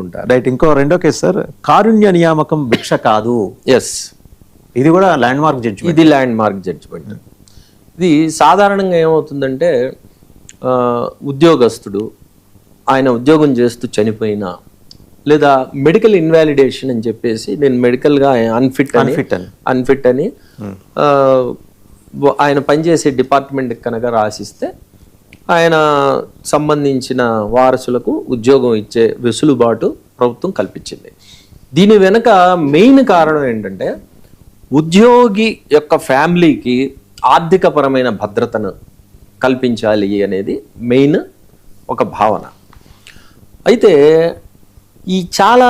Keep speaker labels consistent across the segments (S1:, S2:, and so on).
S1: ఉంటారు.
S2: రైట్. ఇంకో రెండో కేసు సార్, కారుణ్య నియామకం భిక్ష కాదు.
S1: ఎస్,
S2: ఇది కూడా ల్యాండ్ మార్క్ జడ్జిమెంట్.
S1: ఇది ల్యాండ్ మార్క్ జడ్జిమెంట్. ఇది సాధారణంగా ఏమవుతుందంటే ఉద్యోగస్తుడు ఆయన ఉద్యోగం చేస్తూ చనిపోయినా, లేదా మెడికల్ ఇన్వాలిడేషన్ అని చెప్పేసి నేను మెడికల్గా అన్ఫిట్ అని ఆయన పనిచేసే డిపార్ట్మెంట్ కనుక రాసిస్తే ఆయన సంబంధించిన వారసులకు ఉద్యోగం ఇచ్చే వెసులుబాటు ప్రభుత్వం కల్పించింది. దీని వెనుక మెయిన్ కారణం ఏంటంటే ఉద్యోగి యొక్క ఫ్యామిలీకి ఆర్థికపరమైన భద్రతను కల్పించాలి అనేది మెయిన్ ఒక భావన. అయితే ఈ చాలా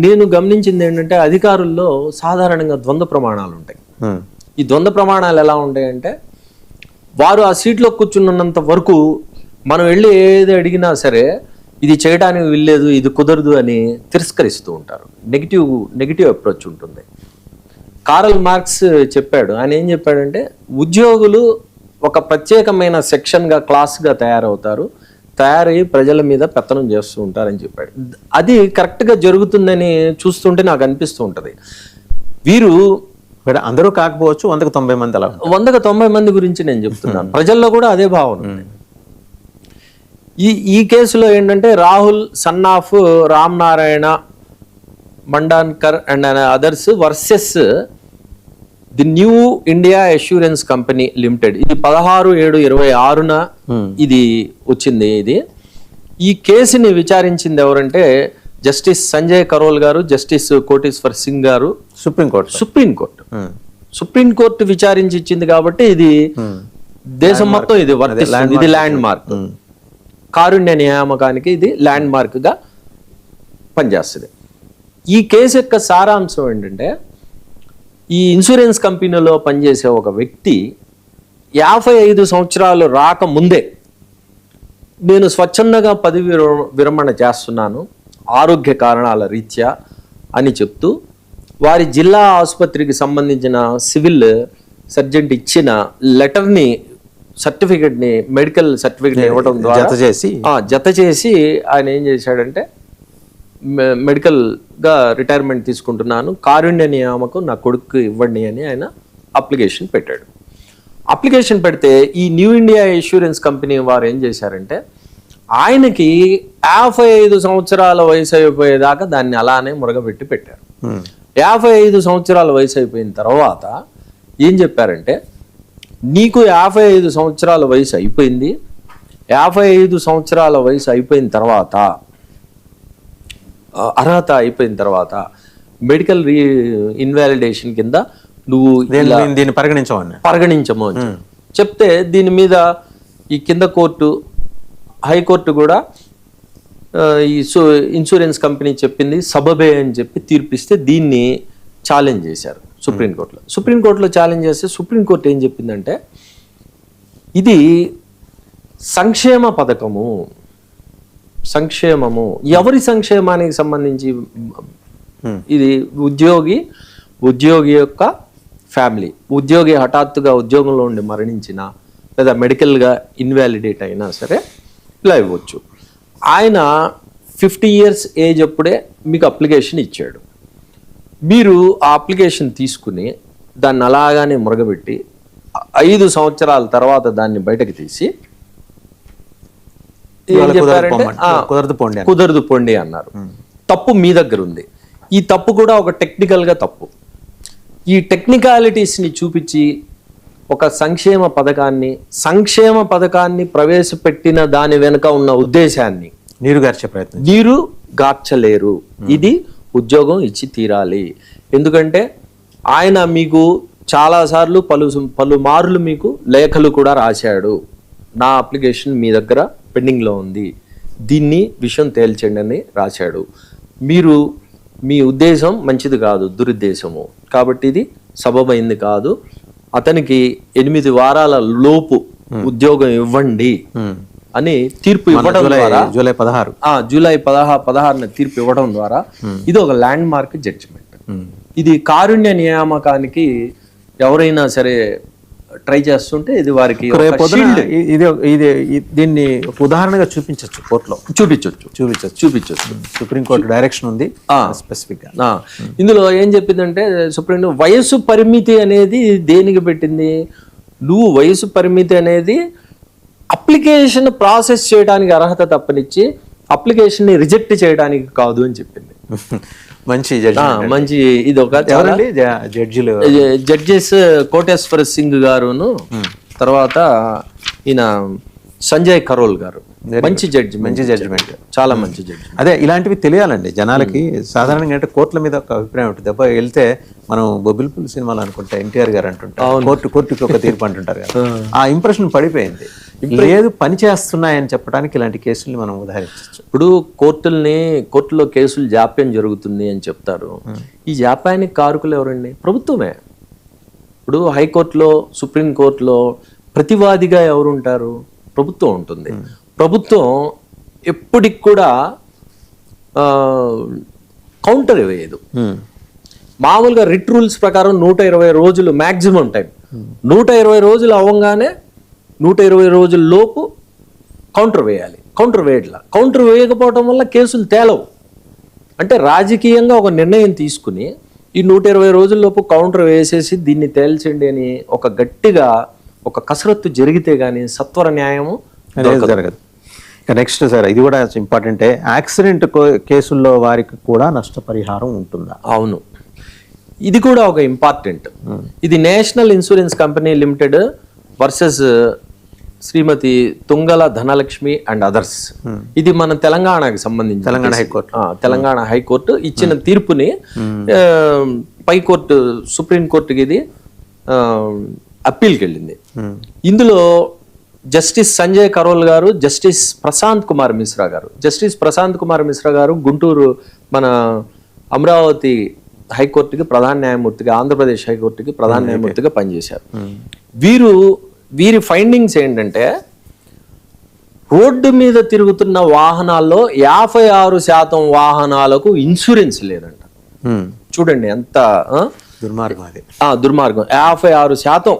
S1: నేను గమనించింది ఏంటంటే అధికారుల్లో సాధారణంగా ద్వంద్వ ప్రమాణాలు ఉంటాయి. ఈ ద్వంద్వ ప్రమాణాలు ఎలా ఉంటాయంటే వారు ఆ సీట్లో కూర్చున్నంత వరకు మనం వెళ్ళి ఏది అడిగినా సరే ఇది చేయడానికి వీల్లేదు, ఇది కుదరదు అని తిరస్కరిస్తూ ఉంటారు. నెగిటివ్ అప్రోచ్ ఉంటుంది. కార్ల్ మార్క్స్ చెప్పాడు. ఆయన ఏం చెప్పాడంటే ఉద్యోగులు ఒక ప్రత్యేకమైన సెక్షన్గా క్లాస్గా తయారయ్యి ప్రజల మీద పెత్తనం చేస్తూ ఉంటారని చెప్పాడు. అది కరెక్ట్గా జరుగుతుందని చూస్తుంటే నాకు అనిపిస్తూ ఉంటుంది. వీరు
S2: అందరూ కాకపోవచ్చు, 190 మంది అలా
S1: 190 మంది గురించి నేను చెప్తున్నాను. ప్రజల్లో కూడా అదే భావన ఉంది. ఈ కేసులో ఏంటంటే Rahul son of Ram Narayana Mandankar and others versus the new India assurance company limited. ఇది 16/7/26న ఇది వచ్చింది. ఈ కేసుని విచారించింది ఎవరంటే జస్టిస్ సంజయ్ కరోల్ గారు, జస్టిస్ కోటేశ్వర్ సింగ్ గారు, సుప్రీంకోర్టు విచారించి ఇచ్చింది. కాబట్టి ఇది దేశం మొత్తం ఇది ల్యాండ్ మార్క్. కారుణ్య నియామకానికి ఇది ల్యాండ్ మార్క్ గా పనిచేస్తుంది. ఈ కేసు యొక్క సారాంశం ఏంటంటే ఈ ఇన్సూరెన్స్ కంపెనీలో పనిచేసే ఒక వ్యక్తి 55 సంవత్సరాలు రాకముందే నేను స్వచ్ఛందంగా పదవి విరమణ చేస్తున్నాను ఆరోగ్య కారణాల రీత్యా అని చెప్తూ వారి జిల్లా ఆసుపత్రికి సంబంధించిన సివిల్ సర్జెంట్ ఇచ్చిన లెటర్ని సర్టిఫికెట్ని మెడికల్ సర్టిఫికెట్ ఇవ్వడం ద్వారా జత చేసి ఆయన ఏం చేశాడంటే మెడికల్గా రిటైర్మెంట్ తీసుకుంటున్నాను, కారుణ్య నియామకం నా కొడుకు ఇవ్వండి అని ఆయన అప్లికేషన్ పెట్టాడు. అప్లికేషన్ పెడితే ఈ న్యూ ఇండియా ఇన్సూరెన్స్ కంపెనీ వారు ఏం చేశారంటే ఆయనకి 55 సంవత్సరాల వయసు అయిపోయేదాకా దాన్ని అలానే మురగబెట్టి పెట్టారు. 55 సంవత్సరాల వయసు అయిపోయిన తర్వాత ఏం చెప్పారంటే నీకు 55 సంవత్సరాల వయసు అయిపోయింది, 55 సంవత్సరాల వయసు అయిపోయిన తర్వాత అర్హత అయిపోయిన తర్వాత మెడికల్ ఇన్వాలిడేషన్ కింద నువ్వు
S2: దీన్ని
S1: పరిగణించము అని చెప్తే దీని మీద ఈ కింద కోర్టు హైకోర్టు కూడా ఈ ఇన్సూరెన్స్ కంపెనీ చెప్పింది సబబే అని చెప్పి తీర్పిస్తే దీన్ని ఛాలెంజ్ చేశారు సుప్రీంకోర్టులో ఛాలెంజ్ చేస్తే సుప్రీంకోర్టు ఏం చెప్పిందంటే ఇది సంక్షేమ పథకము, సంక్షేమము ఎవరి సంక్షేమానికి సంబంధించి ఇది ఉద్యోగి యొక్క ఫ్యామిలీ. ఉద్యోగి హఠాత్తుగా ఉద్యోగంలో ఉండి మరణించిన లేదా మెడికల్గా ఇన్వాలిడేట్ అయినా సరే ఇలా ఇవ్వచ్చు. ఆయన 50 years ఏజ్ అప్పుడే మీకు అప్లికేషన్ ఇచ్చాడు. మీరు ఆ అప్లికేషన్ తీసుకుని దాన్ని అలాగానే మురగబెట్టి 5 సంవత్సరాల తర్వాత దాన్ని బయటకు తీసి కుదరదు పోండి అన్నారు. తప్పు మీ దగ్గర ఉంది. ఈ తప్పు కూడా ఒక టెక్నికల్గా తప్పు. ఈ టెక్నికాలిటీస్ని చూపించి ఒక సంక్షేమ పథకాన్ని ప్రవేశపెట్టిన దాని వెనుక ఉన్న ఉద్దేశాన్ని నీరు గార్చలేరు. ఇది ఉద్యోగం ఇచ్చి తీరాలి. ఎందుకంటే ఆయన మీకు చాలాసార్లు పలుమార్లు మీకు లేఖలు కూడా రాశాడు. నా అప్లికేషన్ మీ దగ్గర పెండింగ్లో ఉంది, దీన్ని విషయం తేల్చండి అని రాశాడు. మీ ఉద్దేశం మంచిది కాదు, దురుద్దేశము, కాబట్టి ఇది సబబైంది కాదు. అతనికి 8 వారాల లోపు ఉద్యోగం ఇవ్వండి అని తీర్పు ఇవ్వడం ద్వారా జూలై 16 తీర్పు ఇవ్వడం ద్వారా ఇది ఒక ల్యాండ్ మార్క్ జడ్జిమెంట్. ఇది కారుణ్య నియామకానికి ఎవరైనా సరే ట్రై చేస్తుంటే ఇది వారికి
S2: రేపు పొద్దున దీన్ని ఒక ఉదాహరణగా చూపించవచ్చు కోర్టులో,
S1: చూపించవచ్చు.
S2: సుప్రీంకోర్టు డైరెక్షన్ ఉంది స్పెసిఫిక్ గా.
S1: ఇందులో ఏం చెప్పిందంటే సుప్రీం వయసు పరిమితి అనేది దేనికి పెట్టింది? నువ్వు వయసు పరిమితి అనేది అప్లికేషన్ ప్రాసెస్ చేయడానికి అర్హత తప్పనిచ్చి అప్లికేషన్ ని రిజెక్ట్ చేయడానికి కాదు అని చెప్పింది.
S2: మంచి
S1: మంచి ఇది ఒక
S2: జడ్జిలు
S1: జడ్జెస్ కోటేశ్వర సింగ్ గారును తర్వాత ఈయన సంజయ్ కరోల్ గారు మంచి జడ్జిమెంట్, చాలా మంచి జడ్జి.
S2: అదే ఇలాంటివి తెలియాలండి జనాలకి. సాధారణంగా అంటే కోర్టుల మీద ఒక అభిప్రాయం ఉంటుంది తప్ప వెళ్తే మనం బొబ్బిలిపుల్ సినిమాలు అనుకుంటే ఎన్టీఆర్ గారు అంటుంటారు కోర్టుకి ఒక తీర్పు అంటుంటారు కదా, ఆ ఇంప్రెషన్ పడిపోయింది. లేదు పని చేస్తున్నాయని చెప్పడానికి ఇలాంటి కేసుల్ని మనం ఉదాహరించవచ్చు.
S1: ఇప్పుడు కోర్టులో కేసులు జాప్యం జరుగుతుంది అని చెప్తారు. ఈ జాప్యానికి కారకులు ఎవరండి? ప్రభుత్వమే. ఇప్పుడు హైకోర్టులో సుప్రీంకోర్టులో ప్రతివాదిగా ఎవరు ఉంటారు? ప్రభుత్వం ఉంటుంది. ప్రభుత్వం ఎప్పటికి కూడా కౌంటర్ వేయదు. మామూలుగా రిట్ రూల్స్ ప్రకారం 120 రోజులు మ్యాక్సిమం టైం, 120 రోజులు అవ్వగానే 120 రోజుల లోపు కౌంటర్ వేయాలి. కౌంటర్ వేయకపోవడం వల్ల కేసులు తేలవు. అంటే రాజకీయంగా ఒక నిర్ణయం తీసుకుని ఈ 120 రోజుల లోపు కౌంటర్ వేసేసి దీన్ని తేల్చండి అని ఒక గట్టిగా ఒక కసరత్తు జరిగితే గానీ సత్వర న్యాయము
S2: జరగదు. నెక్స్ట్ సార్, ఇది కూడా ఇంపార్టెంటే, యాక్సిడెంట్ కేసుల్లో వారికి కూడా నష్టపరిహారం ఉంటుందా?
S1: అవును, ఇది కూడా ఒక ఇంపార్టెంట్. ఇది national insurance company limited versus Shrimati Tungala Dhanalakshmi and others. ఇది మన తెలంగాణకి సంబంధించి తెలంగాణ హైకోర్టు ఇచ్చిన తీర్పుని పైకోర్టు సుప్రీంకోర్టుకి ఇది అప్పీల్కి వెళ్ళింది. ఇందులో జస్టిస్ సంజయ్ కరోల్ గారు, జస్టిస్ ప్రశాంత్ కుమార్ మిశ్రా గారు గుంటూరు మన అమరావతి హైకోర్టుకి ప్రధాన న్యాయమూర్తిగా, ఆంధ్రప్రదేశ్ హైకోర్టుకి ప్రధాన న్యాయమూర్తిగా పనిచేశారు. వీరి ఫైండింగ్స్ ఏంటంటే రోడ్డు మీద తిరుగుతున్న వాహనాల్లో 56% వాహనాలకు ఇన్సూరెన్స్ లేదంట. చూడండి ఎంత దుర్మార్గం. 56%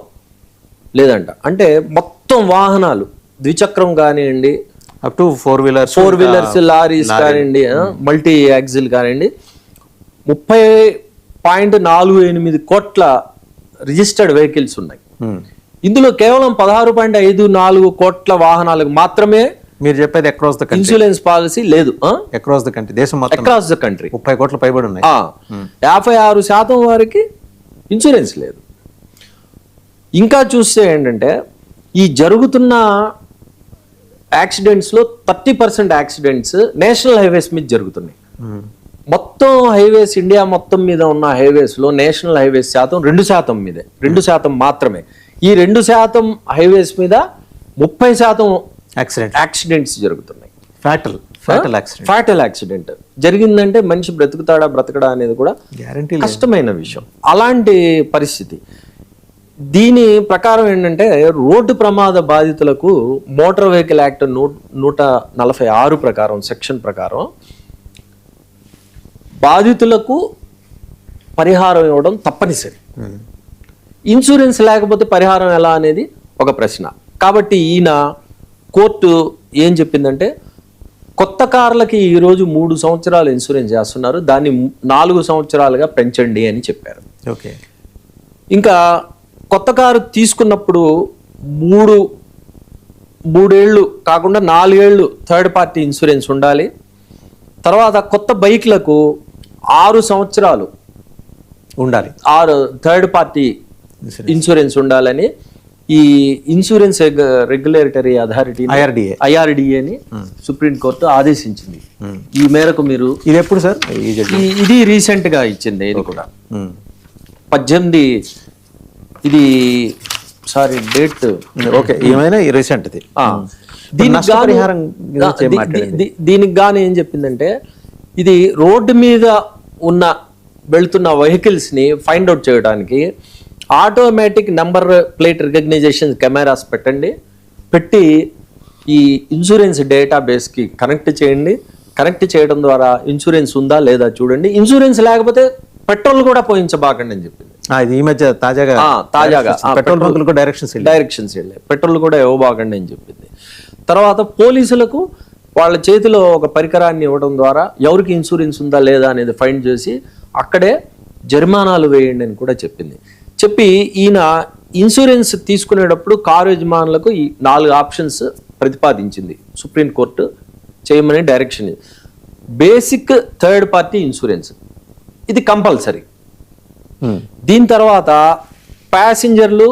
S1: లేదంట. అంటే మొత్తం వాహనాలు ద్విచక్రం కానివ్వండి,
S2: up to four wheelers
S1: lorries కానివ్వండి, మల్టీ యాక్సిల్ కానివ్వండి, 30.48 కోట్ల రిజిస్టర్డ్ వెహికల్స్ ఉన్నాయి. ఇందులో కేవలం 16.54 కోట్ల వాహనాలకు మాత్రమే
S2: మీరు చెప్పేది across the country
S1: insurance policy లేదు.
S2: అక్రాస్ ద కంట్రీ, దేశం మొత్తం
S1: అక్రాస్ ద కంట్రీ
S2: 30 కోట్ల పైబడి ఉన్నాయి.
S1: 56% వారికి ఇన్సూరెన్స్ లేదు. ఇంకా చూస్తే ఏంటంటే ఈ జరుగుతున్న యాక్సిడెంట్స్ లో 30% యాక్సిడెంట్స్ నేషనల్ హైవేస్ మీద జరుగుతున్నాయి. మొత్తం హైవేస్, ఇండియా మొత్తం మీద ఉన్న హైవేస్ లో నేషనల్ హైవేస్ శాతం 2% మీదే, 2% మాత్రమే. ఈ 2% హైవేస్ మీద 30% యాక్సిడెంట్స్ జరుగుతున్నాయి. ఫ్యాటల్ యాక్సిడెంట్ జరిగిందంటే మనిషి బ్రతకడా అనేది కూడా కష్టమైన విషయం. అలాంటి పరిస్థితి. దీని ప్రకారం ఏంటంటే రోడ్డు ప్రమాద బాధితులకు మోటార్ వెహికల్ యాక్ట్ 146 ప్రకారం, సెక్షన్ ప్రకారం బాధితులకు పరిహారం ఇవ్వడం తప్పనిసరి. ఇన్సూరెన్స్ లేకపోతే పరిహారం ఎలా అనేది ఒక ప్రశ్న. కాబట్టి ఈయన కోర్టు ఏం చెప్పిందంటే కొత్త కార్లకి ఈరోజు 3 సంవత్సరాలు ఇన్సూరెన్స్ చేస్తున్నారు, దాన్ని 4 సంవత్సరాలుగా పెంచండి అని చెప్పారు.
S2: ఓకే.
S1: ఇంకా కొత్త కారు తీసుకున్నప్పుడు 3 ఏళ్ళు కాకుండా 4 ఏళ్ళు థర్డ్ పార్టీ ఇన్సూరెన్స్ ఉండాలి. తర్వాత కొత్త బైక్లకు 6 సంవత్సరాలు
S2: ఉండాలి,
S1: 6 థర్డ్ పార్టీ ఇన్సూరెన్స్ ఉండాలని ఈ ఇన్సూరెన్స్ రెగ్యులేటరీ అథారిటీ ఐఆర్డిఏని సుప్రీంకోర్టు ఆదేశించింది. ఈ మేరకు మీరు
S2: ఇది ఎప్పుడు సార్?
S1: ఇది రీసెంట్ గా ఇచ్చింది. ఇది కూడా 18 ఇది సారీ డేట్
S2: ఓకే, ఏమైనా రీసెంట్.
S1: దీనికి గాను ఏం చెప్పిందంటే ఇది రోడ్డు మీద వెళ్తున్న వెహికల్స్ ని ఫైండ్ అవుట్ చేయడానికి automatic number plate recognition cameras పెట్టి ఈ ఇన్సూరెన్స్ డేటాబేస్ కి కనెక్ట్ చేయండి. కనెక్ట్ చేయడం ద్వారా ఇన్సూరెన్స్ ఉందా లేదా చూడండి. ఇన్సూరెన్స్ లేకపోతే పెట్రోల్ కూడా పోయించబాకండి అని చెప్పింది.
S2: ఇది ఈ మధ్య తాజాగా పెట్రోల్ బంకులకు డైరెక్షన్స్
S1: వెళ్ళాయి, పెట్రోల్ కూడా ఇవ్వబాకండి అని చెప్పింది. తర్వాత పోలీసులకు వాళ్ళ చేతిలో ఒక పరికరాన్ని ఇవ్వడం ద్వారా ఎవరికి ఇన్సూరెన్స్ ఉందా లేదా అనేది ఫైండ్ చేసి అక్కడే జరిమానాలు వేయండి అని కూడా చెప్పింది. చెప్పి ఈయన ఇన్సూరెన్స్ తీసుకునేటప్పుడు కారు యజమానులకు ఈ 4 ఆప్షన్స్ ప్రతిపాదించింది సుప్రీంకోర్టు చేయమని direction. Basic third party insurance ఇది కంపల్సరీ. దీని తర్వాత ప్యాసింజర్లు,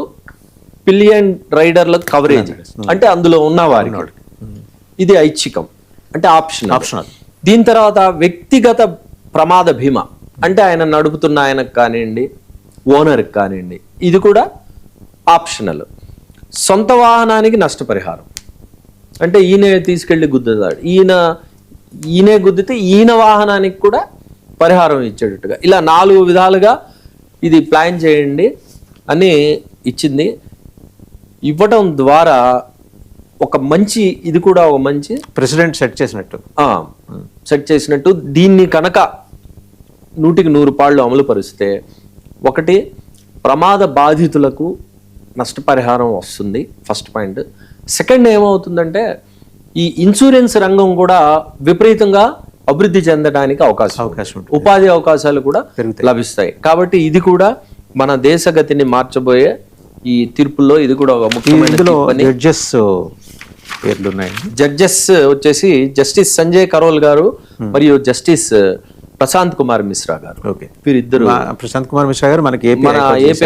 S1: పిలియన్ రైడర్లకు కవరేజ్ అంటే అందులో ఉన్న వారికి, ఇది ఐచ్ఛికం అంటే ఆప్షనల్. దీని తర్వాత వ్యక్తిగత ప్రమాద బీమా అంటే ఆయన నడుపుతున్న ఆయనకు కానివ్వండి, ఓనర్కి కానివ్వండి, ఇది కూడా ఆప్షనల్. సొంత వాహనానికి నష్టపరిహారం అంటే ఈయన తీసుకెళ్లి గుద్దుతాడు, ఈయనే గుద్దితే ఈయన వాహనానికి కూడా పరిహారం ఇచ్చేటట్టుగా ఇలా 4 విధాలుగా ఇది ప్లాన్ చేయండి అని ఇచ్చింది. ఇవ్వటం ద్వారా ఒక మంచి, ఇది కూడా ఒక మంచి
S2: ప్రెసిడెంట్ సెట్ చేసినట్టు. దీన్ని కనుక 100కి 100 పాళ్ళు అమలు పరిస్తే, ఒకటి ప్రమాద బాధితులకు నష్టపరిహారం వస్తుంది, ఫస్ట్ పాయింట్. సెకండ్ ఏమవుతుందంటే ఈ ఇన్సూరెన్స్ రంగం కూడా విపరీతంగా అభివృద్ధి చెందడానికి అవకాశం ఉంటుంది, ఉపాధి అవకాశాలు కూడా లభిస్తాయి. కాబట్టి ఇది కూడా మన దేశ గతిని మార్చబోయే ఈ తీర్పుల్లో ఇది కూడా ఒక ముఖ్యమైన జడ్జెస్ వచ్చేసి జస్టిస్ సంజయ్ కరోల్ గారు మరియు జస్టిస్ ప్రశాంత్ కుమార్ మిశ్రా గారు. వీరిద్దరు, ప్రశాంత్ కుమార్ మిశ్రా గారు మనకి
S1: ఏపీ